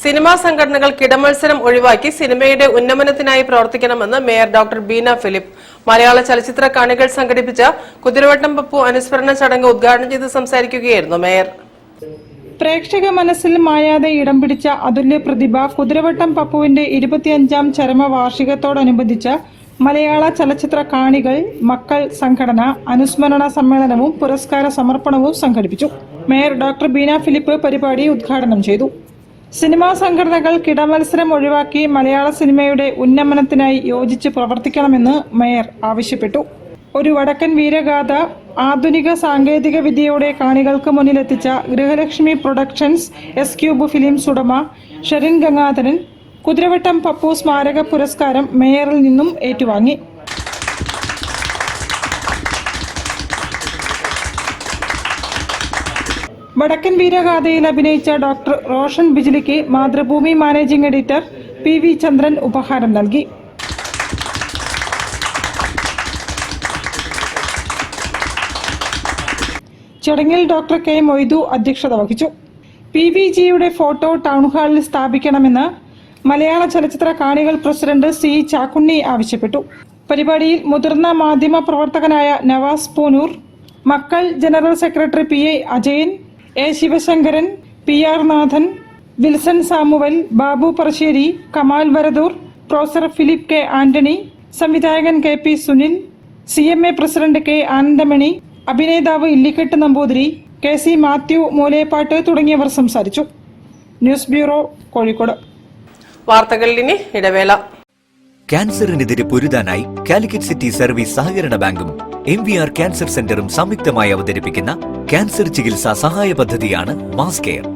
Cinema സംഘടനകൾ കിടമത്സരം ഒഴിവാക്കി സിനിമയുടെ ഉന്നമനത്തിനായി പ്രവർത്തിക്കണമെന്ന് മേയർ ഡോക്ടർ ബീന ഫിലിപ്പ് മലയാള ചലച്ചിത്ര കാണികൾ സംഘടിപ്പിച്ച കുതിരവട്ടം പപ്പു അനുസ്മരണ ചടങ്ങ് ഉദ്ഘാടനം ചെയ്ത് സംസാരിക്കുകയായിരുന്നു മേയർ. പ്രേക്ഷക മനസ്സിൽ മായാതെ ഇടം പിടിച്ച അതുല്യ പ്രതിഭ കുതിരവട്ടം പപ്പുവിന്റെ 25ാം ചരമവാർഷികത്തോടനുബന്ധിച്ച് മലയാള ചലച്ചിത്ര കാണികൾ മക്കൾ സംഘടന അനുസ്മരണ സമ്മേളനവും പുരസ്കാര സമർപ്പണവും സംഘടിപ്പിച്ചു. മേയർ ഡോക്ടർ ബീന ഫിലിപ്പ് പരിപാടി ഉദ്ഘാടനം ചെയ്തു. സിനിമാ സംഘടനകൾ കിടമത്സരം ഒഴിവാക്കി മലയാള സിനിമയുടെ ഉന്നമനത്തിനായി യോജിച്ച് പ്രവർത്തിക്കണമെന്ന് മേയർ ആവശ്യപ്പെട്ടു. ഒരു വടക്കൻ വീരഗാഥ ആധുനിക സാങ്കേതിക വിദ്യയോടെ കാണികൾക്ക് മുന്നിലെത്തിച്ച Grihalakshmi productions S cube films ഉടമ ഷെറിൻ ഗംഗാധരൻ കുതിരവട്ടം പപ്പു സ്മാരക പുരസ്കാരം മേയറിൽ നിന്നും ഏറ്റുവാങ്ങി. വടക്കൻ വീരഗാഥയിൽ അഭിനയിച്ച ഡോക്ടർ റോഷൻ ബിജ്ലിക്ക് Mathrubhumi managing editor PV Chandran ഉപഹാരം നൽകി. ചടങ്ങിൽ ഡോക്ടർ K മൊയ്തു അധ്യക്ഷത വഹിച്ചു. PVജിയുടെ ഫോട്ടോ ടൗൺഹാളിൽ സ്ഥാപിക്കണമെന്ന് മലയാള ചലച്ചിത്ര കാണികൾ പ്രസിഡന്റ് C ചാക്കുണ്ണി ആവശ്യപ്പെട്ടു. പരിപാടിയിൽ മുതിർന്ന മാധ്യമ പ്രവർത്തകനായ നവാസ് പൂനൂർ, മക്കൾ general secretary PA Ajayan, A Sivasankaran, PR Nathan, Wilson Samuel, Babu Parassery, Kamal Varadoor, professor Philip K Antony, സംവിധായകൻ KP Sunil, CMA president K Anandamani, അഭിനേതാവ് ഇല്ലിക്കെട്ട് നമ്പൂതിരി, KC മാത്യു മൂലേപ്പാട്ട് തുടങ്ങിയവർ സംസാരിച്ചു. News bureau, Kozhikode. വാർത്തകളിൽ ഇനി ഇടവേള. ക്യാൻസറിനെതിരെ പൊരുതാനായി കാലിക്കറ്റ് സിറ്റി സർവീസ് സഹകരണ ബാങ്കും MVR ക്യാൻസർ സെന്ററും സംയുക്തമായി അവതരിപ്പിക്കുന്ന ക്യാൻസർ ചികിത്സാ സഹായ പദ്ധതിയാണ് മാസ് കെയർ.